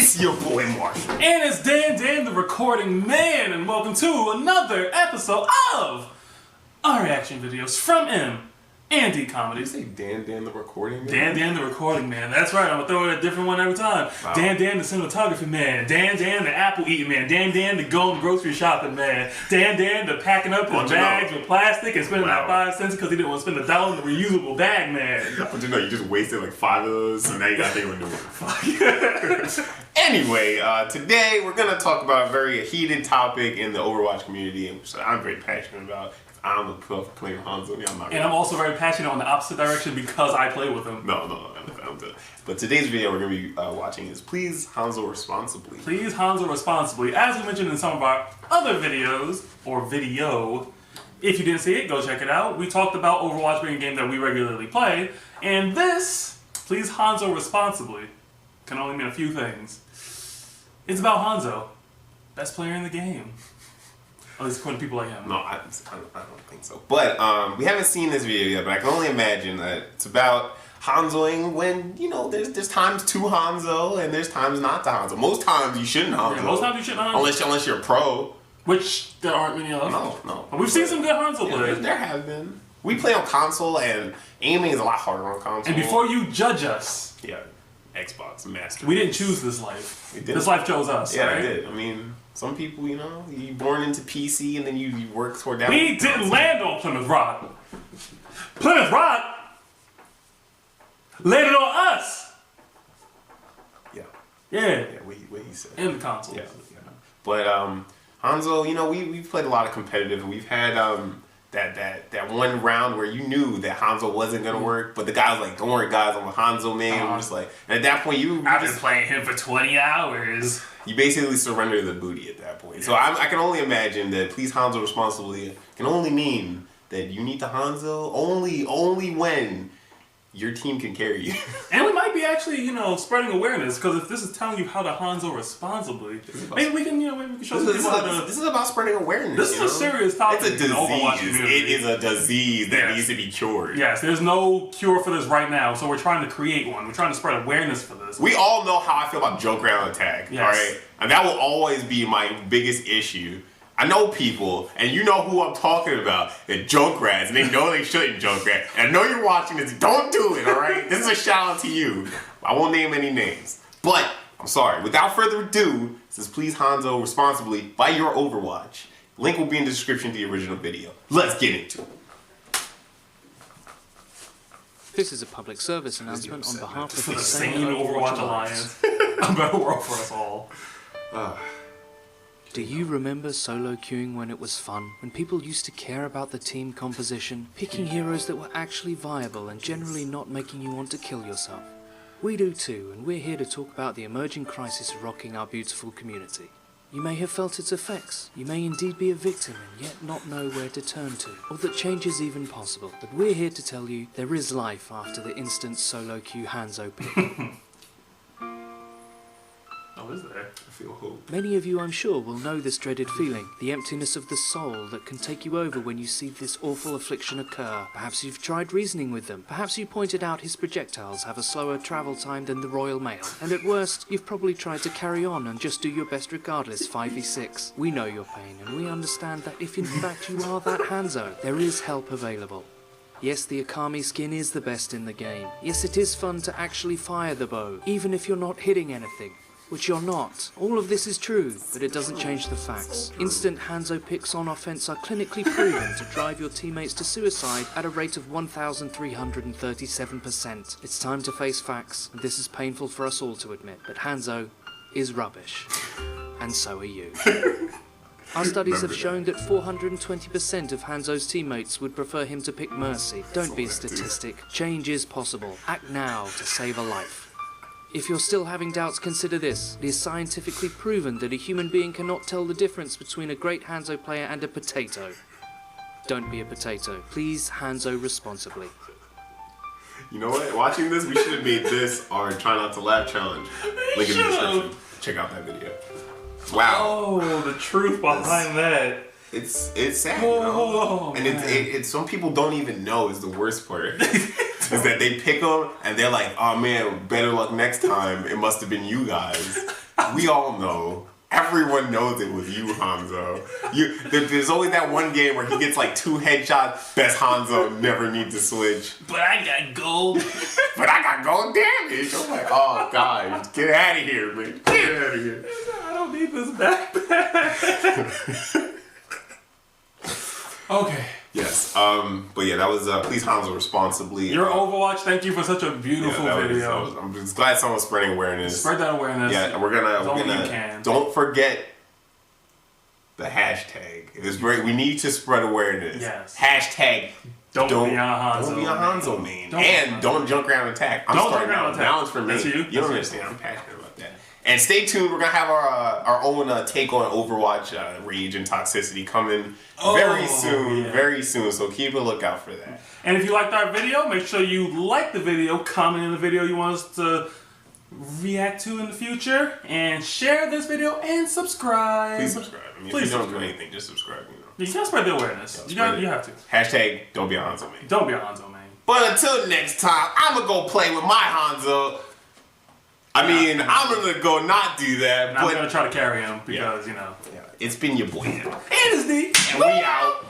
It's your boy Marshall. And it's Dan the recording man, and welcome to another episode of our reaction videos from M and D Comedy. Did you say Dan the recording man? Dan the recording man. That's right, I'm gonna throw in a different one every time. Wow. Dan the cinematography man. Dan the apple eating man. Dan the going grocery shopping man. Dan the packing up his bags with plastic and spending out 5 cents because he didn't want to spend $1 in the reusable bag man. But you know, you just wasted like 5 of those, so now you gotta think of a new one. Anyway, today we're gonna talk about a very heated topic in the Overwatch community, which I'm very passionate about. I'm a player Hanzo. I'm also very passionate on the opposite direction because I play with him. No, I'm good. But today's video we're going to be watching is Please Hanzo Responsibly. Please Hanzo Responsibly. As we mentioned in some of our other videos, or video, if you didn't see it, go check it out. We talked about Overwatch being a game that we regularly play, and this, Please Hanzo Responsibly, can only mean a few things. It's about Hanzo, best player in the game. At least according to people like him. No, I don't think so. But we haven't seen this video yet, but I can only imagine that it's about Hanzoing when, you know, there's times to Hanzo and there's times not to Hanzo. Most times you shouldn't Hanzo. Yeah, most times you shouldn't Hanzo. Unless you're a pro. Which there aren't many of us. No. But we've seen some good Hanzo players. There have been. We play on console and aiming is a lot harder on console. And before you judge us. Yeah. Xbox Master. We didn't choose this life. We did. This life chose us, yeah, right? it did. I mean, some people, you know, you born into PC and then you work toward that. We didn't land on Plymouth Rock. Plymouth Rock landed on us. Yeah. Yeah. What he said. In the console. Yeah. But Hanzo, you know, we've played a lot of competitive. We've had that one round where you knew that Hanzo wasn't gonna work, but the guy was like, "Don't worry, guys, I'm a Hanzo man." I'm just like, and at that point, I've been playing him for 20 hours. You basically surrender the booty at that point. So I can only imagine that Please Hanzo Responsibly can only mean that you need to Hanzo only when your team can carry you. And we might be actually, you know, spreading awareness, because if this is telling you how to Hanzo responsibly, maybe we can show some people how to... This is about spreading awareness. This is a serious topic. It's a disease. It is a disease that needs to be cured. Yes, there's no cure for this right now, so we're trying to create one. We're trying to spread awareness for this. We all know how I feel about joke round attack, all right? And that will always be my biggest issue. I know people, and you know who I'm talking about, that joke rats, and they know they shouldn't joke rat. And I know you're watching this. Don't do it, all right? This is a shout out to you. I won't name any names. But, I'm sorry, without further ado, this is Please Hanzo Responsibly by your Overwatch. Link will be in the description to the original video. Let's get into it. This is a public service announcement on behalf of the sane Overwatch Alliance. A better world for us all. Do you remember solo queuing when it was fun? When people used to care about the team composition, picking heroes that were actually viable and generally not making you want to kill yourself? We do too, and we're here to talk about the emerging crisis rocking our beautiful community. You may have felt its effects, you may indeed be a victim and yet not know where to turn to, or that change is even possible, but we're here to tell you there is life after the instant solo queue Hanzo pick. Oh, is there? I feel hope. Many of you, I'm sure, will know this dreaded feeling, the emptiness of the soul that can take you over when you see this awful affliction occur. Perhaps you've tried reasoning with them. Perhaps you pointed out his projectiles have a slower travel time than the Royal Mail. And at worst, you've probably tried to carry on and just do your best regardless 5v6. We know your pain, and we understand that if in fact you are that Hanzo, there is help available. Yes, the Akami skin is the best in the game. Yes, it is fun to actually fire the bow, even if you're not hitting anything. Which you're not. All of this is true, but it doesn't change the facts. Instant Hanzo picks on offense are clinically proven to drive your teammates to suicide at a rate of 1,337%. It's time to face facts, and this is painful for us all to admit, but Hanzo is rubbish. And so are you. Our studies have shown that 420% of Hanzo's teammates would prefer him to pick Mercy. Don't be a statistic. Change is possible. Act now to save a life. If you're still having doubts, consider this. It is scientifically proven that a human being cannot tell the difference between a great Hanzo player and a potato. Don't be a potato. Please Hanzo responsibly. You know what? Watching this, we should have made this our Try Not to Laugh challenge. Link in the description. Check out that video. Wow. Oh, the truth behind that. It's sad, you know? And it's some people don't even know is the worst part. Is that they pick them and they're like, oh man, better luck next time. It must have been you guys. we all know. Everyone knows it was you, Hanzo. There's always that one game where he gets like 2 headshots. Best Hanzo, never need to switch. But I got gold. But I got gold damage. I'm like, oh god, get out of here, man. Get out of here. I don't need this backpack. Okay. Yes. But yeah, that was please Hanzo responsibly. Your Overwatch. Thank you for such a beautiful video. I'm just glad someone's spreading awareness. Spread that awareness. Yeah, and we're gonna don't forget the hashtag. It's great. We need to spread awareness. Yes. Hashtag don't be a Hanzo. Don't be a Hanzo main. Don't junk around attack. I'm don't starting junk around out. That one's for me. That's you. You don't understand. I'm passionate about that. And stay tuned. We're gonna have our own take on Overwatch rage and toxicity coming very soon. Yeah. Very soon. So keep a lookout for that. And if you liked our video, make sure you like the video, comment in the video you want us to react to in the future, and share this video and subscribe. Please subscribe. I mean, if you don't do anything, just subscribe. You gotta spread the awareness. You have to. Hashtag don't be a Hanzo main. Don't be a Hanzo main. But until next time, I'm gonna go play with my Hanzo. I mean, I'm gonna go not do that, and but I'm gonna try to carry him because, you know. Yeah. It's been your boy. And it's D. And we out.